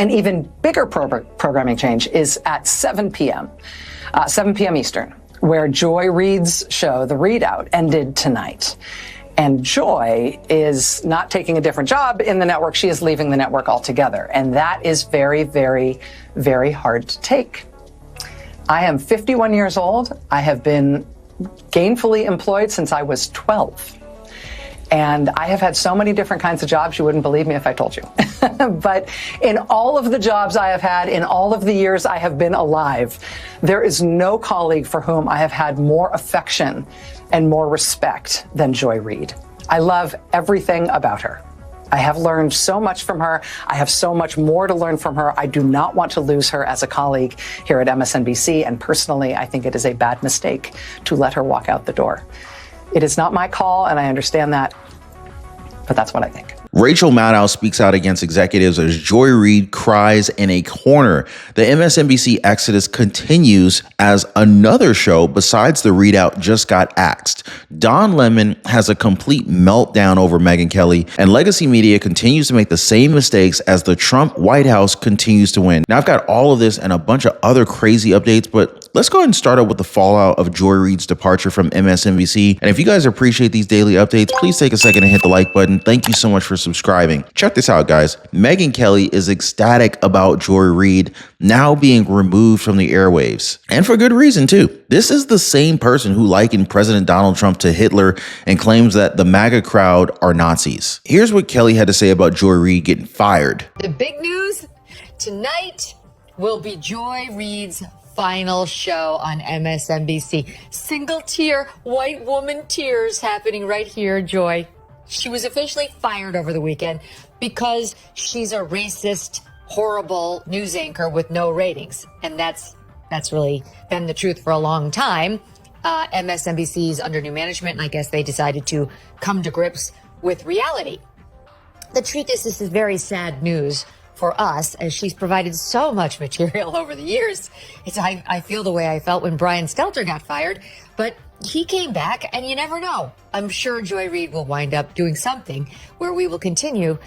An even bigger programming change is at 7 p.m. 7 p.m. Eastern, where Joy Reid's show, The Reid Out, ended tonight. And Joy is not taking a different job in the network. She is leaving the network altogether. And that is very, very, very hard to take. I am 51 years old. I have been gainfully employed since I was 12. And I have had so many different kinds of jobs, you wouldn't believe me if I told you. But in all of the jobs I have had, in all of the years I have been alive, there is no colleague for whom I have had more affection and more respect than Joy Reid. I love everything about her. I have learned so much from her. I have so much more to learn from her. I do not want to lose her as a colleague here at MSNBC. And personally, I think it is a bad mistake to let her walk out the door. It is not my call, and I understand that, but that's what I think. Rachel Maddow speaks out against executives as Joy Reid cries in a corner. The MSNBC exodus continues as another show besides The Reid Out just got axed. Don Lemon has a complete meltdown over Megyn Kelly, and legacy media continues to make the same mistakes as the Trump White House continues to win. Now, I've got all of this and a bunch of other crazy updates, but let's go ahead and start out with the fallout of Joy Reid's departure from MSNBC. And if you guys appreciate these daily updates, please take a second and hit the like button. Thank you so much for subscribing. Check this out, guys. Megyn Kelly is ecstatic about Joy Reid now being removed from the airwaves. And for good reason, too. This is the same person who likened President Donald Trump to Hitler and claims that the MAGA crowd are Nazis. Here's what Kelly had to say about Joy Reid getting fired. The big news tonight will be Joy Reid's final show on MSNBC. Single tear, white woman tears happening right here, Joy. She was officially fired over the weekend because she's a racist, horrible news anchor with no ratings. And that's really been the truth for a long time. MSNBC's under new management, and I guess they decided to come to grips with reality. The truth is, this is very sad news for us, as she's provided so much material over the years. I feel the way I felt when Brian Stelter got fired, but he came back, and you never know. I'm sure Joy Reid will wind up doing something where we will continue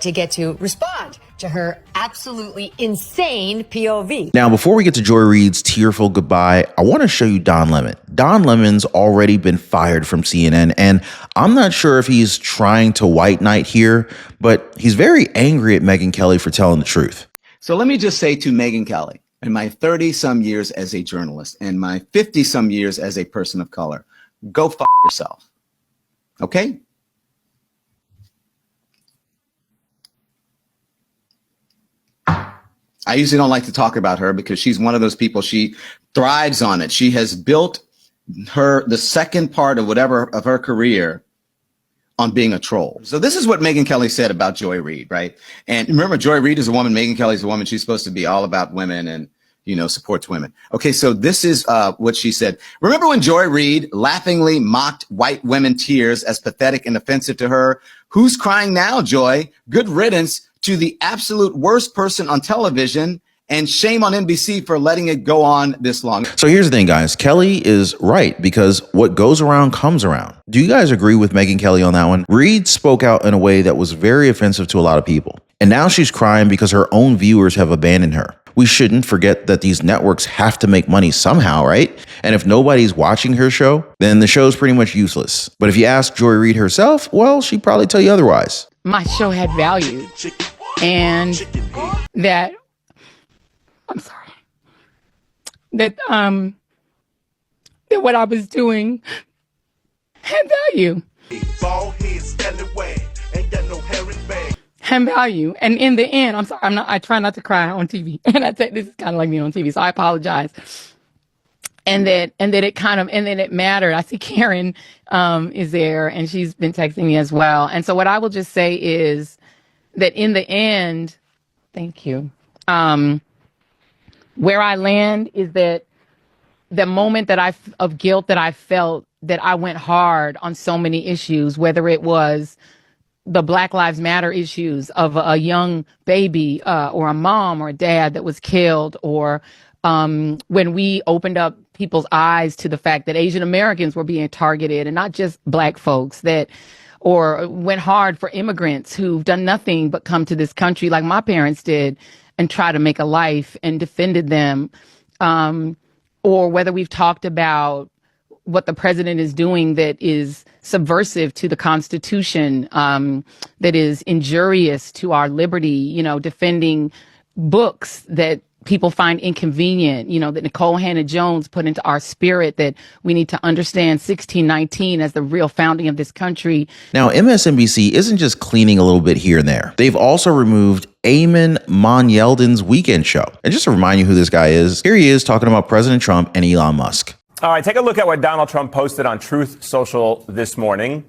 to get to respond to her absolutely insane POV. Now, before we get to Joy Reid's tearful goodbye, I want to show you Don Lemon. Don Lemon's already been fired from CNN, and I'm not sure if he's trying to white knight here, but he's very angry at Megyn Kelly for telling the truth. So let me just say to Megyn Kelly, in my 30-some years as a journalist and my 50-some years as a person of color, go f yourself. Okay? I usually don't like to talk about her because she's one of those people, she thrives on it. She has built the second part of whatever of her career on being a troll. So this is what Megyn Kelly said about Joy Reid, right? And remember, Joy Reid is a woman, Megyn Kelly's a woman. She's supposed to be all about women and, you know, supports women. Okay, so this is what she said. Remember when Joy Reid laughingly mocked white women tears as pathetic and offensive to her? Who's crying now, Joy? Good riddance to the absolute worst person on television, and shame on NBC for letting it go on this long. So here's the thing, guys. Kelly is right, because what goes around comes around. Do you guys agree with Megyn Kelly on that one? Reid spoke out in a way that was very offensive to a lot of people. And now she's crying because her own viewers have abandoned her. We shouldn't forget that these networks have to make money somehow, right? And if nobody's watching her show, then the show's pretty much useless. But if you ask Joy Reid herself, well, she'd probably tell you otherwise. My show had value, and that, I'm sorry, that what I was doing had value. Had value. And in the end, I'm sorry, I try not to cry on TV. And I say this is kind of like me on TV, so I apologize. And that it mattered. I see Karen is there, and she's been texting me as well. And so what I will just say is that in the end, thank you. Where I land is that the moment of guilt that I felt, that I went hard on so many issues, whether it was the Black Lives Matter issues of a young baby or a mom or a dad that was killed, or when we opened up people's eyes to the fact that Asian Americans were being targeted and not just Black folks, or went hard for immigrants who've done nothing but come to this country like my parents did, and try to make a life and defended them, or whether we've talked about what the president is doing that is subversive to the Constitution, that is injurious to our liberty, defending books that people find inconvenient, that Nicole Hannah-Jones put into our spirit, that we need to understand 1619 as the real founding of this country. Now, MSNBC isn't just cleaning a little bit here and there. They've also removed Eamon Monyeldon's weekend show. And just to remind you who this guy is, here he is talking about President Trump and Elon Musk. All right, take a look at what Donald Trump posted on Truth Social this morning.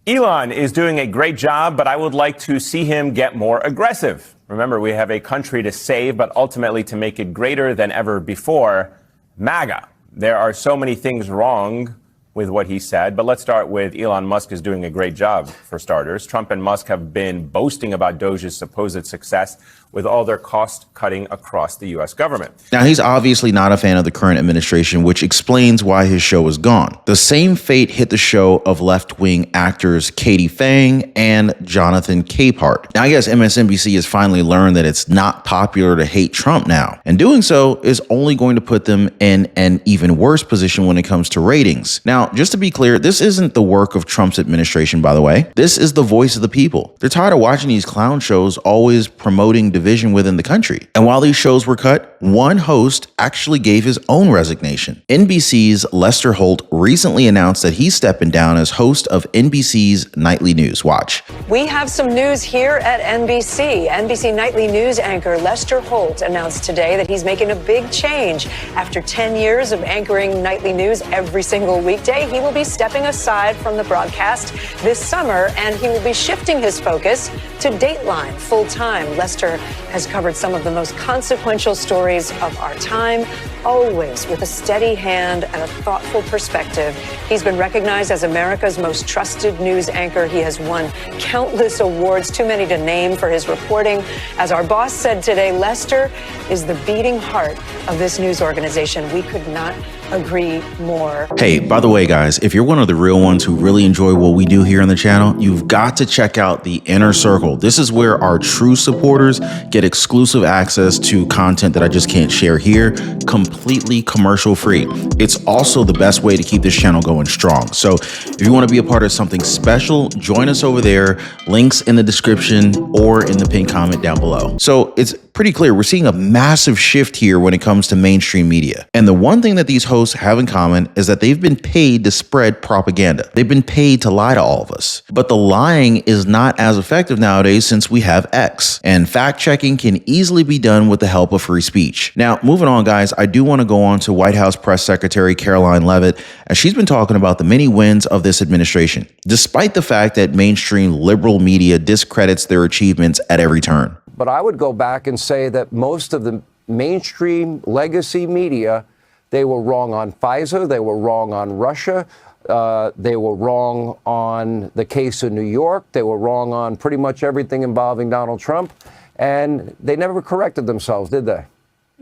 Elon is doing a great job, but I would like to see him get more aggressive. Remember, we have a country to save, but ultimately to make it greater than ever before. MAGA. There are so many things wrong with what he said, but let's start with Elon Musk is doing a great job, for starters. Trump and Musk have been boasting about Doge's supposed success with all their cost cutting across the U.S. government. Now, he's obviously not a fan of the current administration, which explains why his show is gone. The same fate hit the show of left-wing actors Katie Fang and Jonathan Capehart. Now, I guess MSNBC has finally learned that it's not popular to hate Trump now, and doing so is only going to put them in an even worse position when it comes to ratings. Now, just to be clear, this isn't the work of Trump's administration, by the way. This is the voice of the people. They're tired of watching these clown shows always promoting division within the country. And while these shows were cut, one host actually gave his own resignation. NBC's Lester Holt recently announced that he's stepping down as host of NBC's Nightly News. Watch. We have some news here at NBC. NBC Nightly News anchor Lester Holt announced today that he's making a big change. After 10 years of anchoring Nightly News every single weekday, he will be stepping aside from the broadcast this summer, and he will be shifting his focus to Dateline full-time. Lester has covered some of the most consequential stories of our time, always with a steady hand and a thoughtful perspective. He's been recognized as America's most trusted news anchor. He has won countless awards, too many to name, for his reporting. As our boss said today, Lester is the beating heart of this news organization. We could not agree more. Hey, by the way, guys, if you're one of the real ones who really enjoy what we do here on the channel, you've got to check out the Inner Circle. This is where our true supporters get exclusive access to content that I just can't share here, completely commercial free. It's also the best way to keep this channel going strong. So if you want to be a part of something special, join us over there. Links in the description or in the pinned comment down below. So it's pretty clear we're seeing a massive shift here when it comes to mainstream media. And the one thing that these hosts have in common is that they've been paid to spread propaganda. They've been paid to lie to all of us. But the lying is not as effective nowadays since we have X. And fact checking can easily be done with the help of free speech. Now, moving on, guys, I do want to go on to White House Press Secretary Caroline Leavitt, as she's been talking about the many wins of this administration, despite the fact that mainstream liberal media discredits their achievements at every turn. But I would go back and say that most of the mainstream legacy media, they were wrong on FISA, they were wrong on Russia, they were wrong on the case in New York, they were wrong on pretty much everything involving Donald Trump, and they never corrected themselves, did they?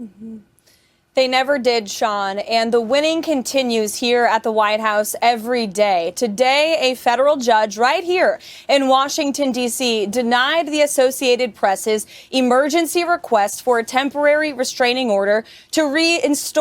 Mm-hmm. They never did, Sean, and the winning continues here at the White House every day. Today, a federal judge right here in Washington, D.C., denied the Associated Press's emergency request for a temporary restraining order to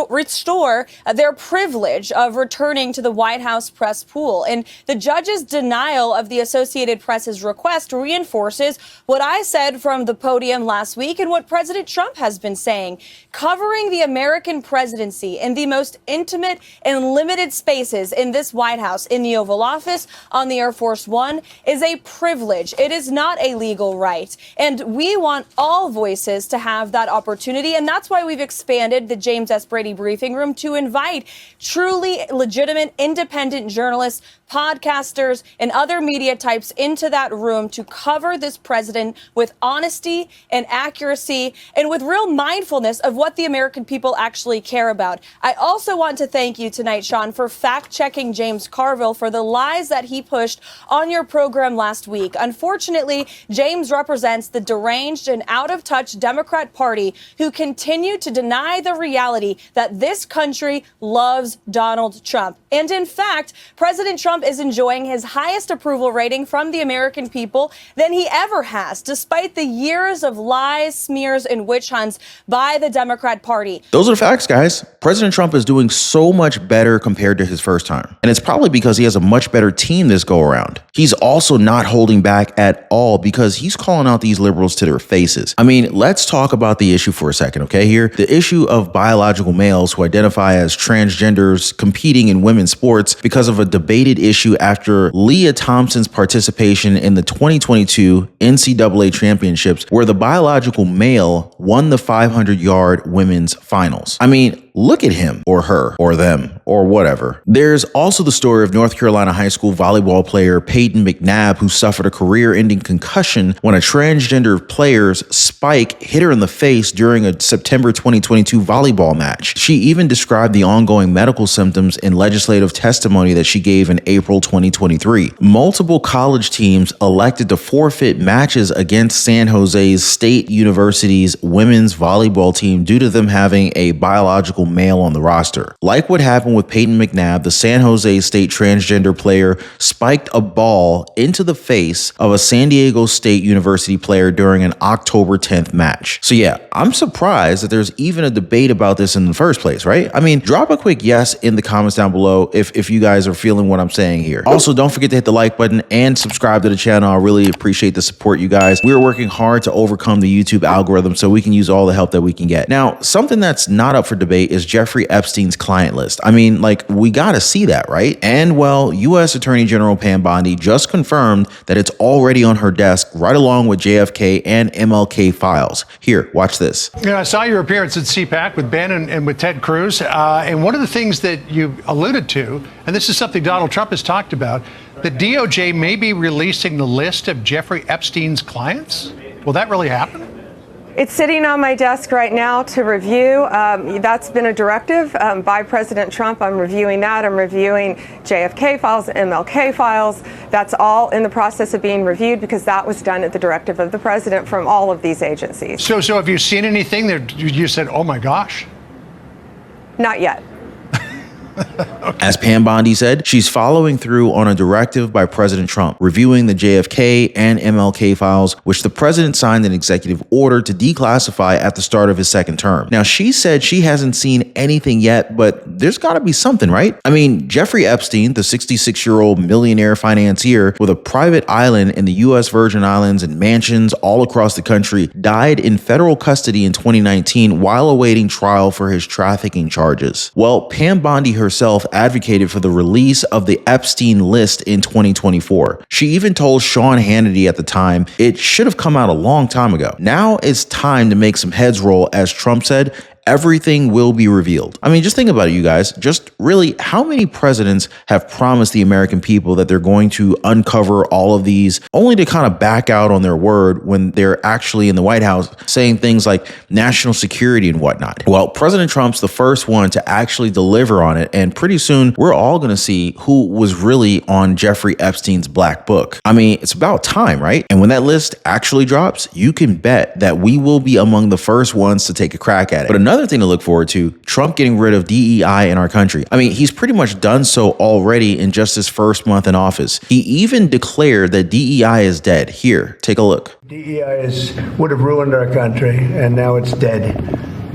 restore their privilege of returning to the White House press pool. And the judge's denial of the Associated Press's request reinforces what I said from the podium last week and what President Trump has been saying. Covering the American presidency in the most intimate and limited spaces in this White House, in the Oval Office, on the Air Force One, is a privilege. It is not a legal right. And we want all voices to have that opportunity. And that's why we've expanded the James S. Brady briefing room to invite truly legitimate, independent journalists, podcasters, and other media types into that room to cover this president with honesty and accuracy and with real mindfulness of what the American people actually actually care about. I also want to thank you tonight, Sean, for fact-checking James Carville for the lies that he pushed on your program last week. Unfortunately, James represents the deranged and out-of-touch Democrat Party who continue to deny the reality that this country loves Donald Trump. And in fact, President Trump is enjoying his highest approval rating from the American people than he ever has, despite the years of lies, smears, and witch hunts by the Democrat Party. Those are the facts, guys. President Trump is doing so much better compared to his first time. And it's probably because he has a much better team this go around. He's also not holding back at all because he's calling out these liberals to their faces. I mean, let's talk about the issue for a second, okay, here. The issue of biological males who identify as transgenders competing in women's sports because of a debated issue after Leah Thompson's participation in the 2022 NCAA championships, where the biological male won the 500-yard women's finals. I mean, look at him or her or them or whatever. There's also the story of North Carolina high school volleyball player Peyton McNabb, who suffered a career-ending concussion when a transgender player's spike hit her in the face during a September 2022 volleyball match. She even described the ongoing medical symptoms in legislative testimony that she gave in April 2023. Multiple college teams elected to forfeit matches against San Jose State University's women's volleyball team due to them having a biological male on the roster. Like what happened with Peyton McNabb, the San Jose State transgender player spiked a ball into the face of a San Diego State University player during an October 10th match. So yeah, I'm surprised that there's even a debate about this in the first place, right? I mean, drop a quick yes in the comments down below if you guys are feeling what I'm saying here. Also, don't forget to hit the like button and subscribe to the channel. I really appreciate the support, you guys. We're working hard to overcome the YouTube algorithm so we can use all the help that we can get. Now, something that's not up for debate is Jeffrey Epstein's client list. I mean, like, we gotta see that, right? And well, U.S. Attorney General Pam Bondi just confirmed that it's already on her desk right along with JFK and MLK files. Here, watch this. Yeah, I saw your appearance at CPAC with Ben and with Ted Cruz. And one of the things that you alluded to, and this is something Donald Trump has talked about, the DOJ may be releasing the list of Jeffrey Epstein's clients. Will that really happen? It's sitting on my desk right now to review. That's been a directive by President Trump. I'm reviewing that. I'm reviewing JFK files, MLK files. That's all in the process of being reviewed because that was done at the directive of the president from all of these agencies. So have you seen anything that you said, oh my gosh? Not yet. Okay. As Pam Bondi said, she's following through on a directive by President Trump, reviewing the JFK and MLK files, which the president signed an executive order to declassify at the start of his second term. Now, she said she hasn't seen anything yet, but there's got to be something, right? I mean, Jeffrey Epstein, the 66-year-old millionaire financier with a private island in the U.S. Virgin Islands and mansions all across the country, died in federal custody in 2019 while awaiting trial for his trafficking charges. Well, Pam Bondi herself advocated for the release of the Epstein list in 2024. She even told Sean Hannity at the time it should have come out a long time ago. Now it's time to make some heads roll, as Trump said. Everything will be revealed. I mean, just think about it, you guys. Just really, how many presidents have promised the American people that they're going to uncover all of these, only to kind of back out on their word when they're actually in the White House saying things like national security and whatnot? Well, President Trump's the first one to actually deliver on it, and pretty soon we're all going to see who was really on Jeffrey Epstein's black book. I mean, it's about time, right? And when that list actually drops, you can bet that we will be among the first ones to take a crack at it. But another thing to look forward to, Trump getting rid of DEI in our country. I mean, he's pretty much done so already in just his first month in office. He even declared that DEI is dead. Here, take a look. DEI would have ruined our country, and now it's dead.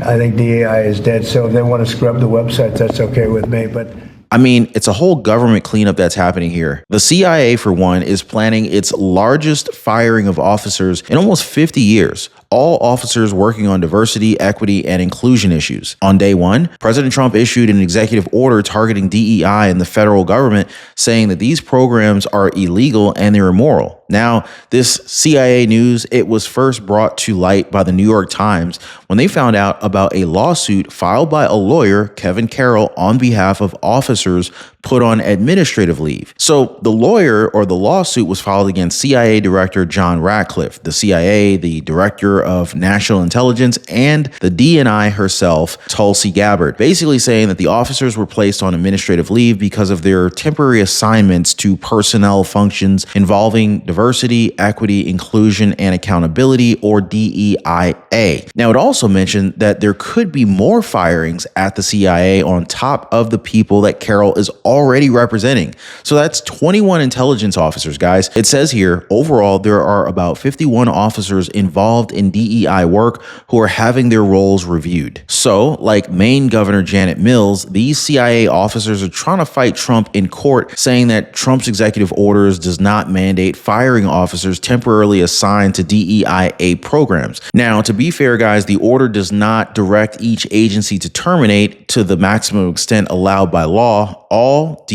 I think DEI is dead, so if they want to scrub the websites, that's okay with me, but I mean, it's a whole government cleanup that's happening here. The CIA, for one, is planning its largest firing of officers in almost 50 years. All officers working on diversity, equity, and inclusion issues. On day one, President Trump issued an executive order targeting DEI and the federal government, saying that these programs are illegal and they're immoral. Now, this CIA news, it was first brought to light by the New York Times when they found out about a lawsuit filed by a lawyer, Kevin Carroll, on behalf of officers put on administrative leave. So the lawyer or the lawsuit was filed against CIA Director John Ratcliffe, the CIA, the Director of National Intelligence, and the DNI herself, Tulsi Gabbard, basically saying that the officers were placed on administrative leave because of their temporary assignments to personnel functions involving diversity, equity, inclusion, and accountability, or DEIA. Now, it also mentioned that there could be more firings at the CIA on top of the people that Carroll is already representing. So that's 21 intelligence officers, guys. It says here, overall, there are about 51 officers involved in DEI work who are having their roles reviewed. So, like Maine Governor Janet Mills, these CIA officers are trying to fight Trump in court, saying that Trump's executive orders does not mandate firing officers temporarily assigned to DEIA programs. Now, to be fair, guys, the order does not direct each agency to terminate to the maximum extent allowed by law all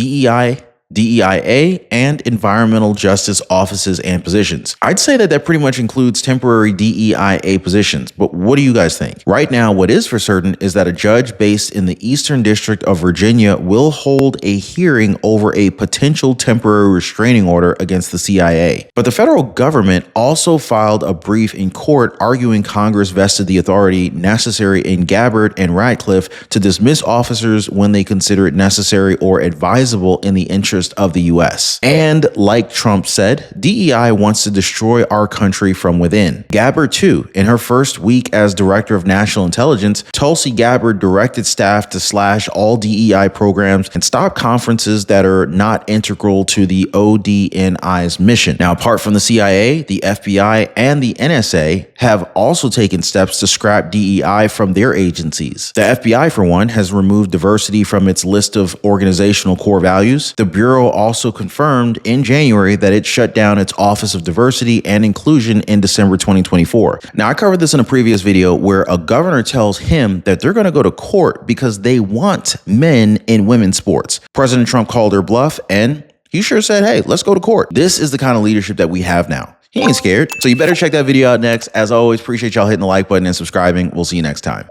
DEIA, and environmental justice offices and positions. I'd say that pretty much includes temporary DEIA positions, but what do you guys think? Right now, what is for certain is that a judge based in the Eastern District of Virginia will hold a hearing over a potential temporary restraining order against the CIA. But the federal government also filed a brief in court arguing Congress vested the authority necessary in Gabbard and Ratcliffe to dismiss officers when they consider it necessary or advisable in the interest of the U.S. And like Trump said, DEI wants to destroy our country from within. Gabbard, too, in her first week as Director of National Intelligence, Tulsi Gabbard directed staff to slash all DEI programs and stop conferences that are not integral to the ODNI's mission. Now, apart from the CIA, the FBI, and the NSA have also taken steps to scrap DEI from their agencies. The FBI, for one, has removed diversity from its list of organizational core values. The Bureau also confirmed in January that it shut down its Office of Diversity and Inclusion in December 2024. Now, I covered this in a previous video where a governor tells him that they're going to go to court because they want men in women's sports. President Trump called her bluff, and he sure said, hey, let's go to court. This is the kind of leadership that we have now. He ain't scared. So you better check that video out next. As always, appreciate y'all hitting the like button and subscribing. We'll see you next time.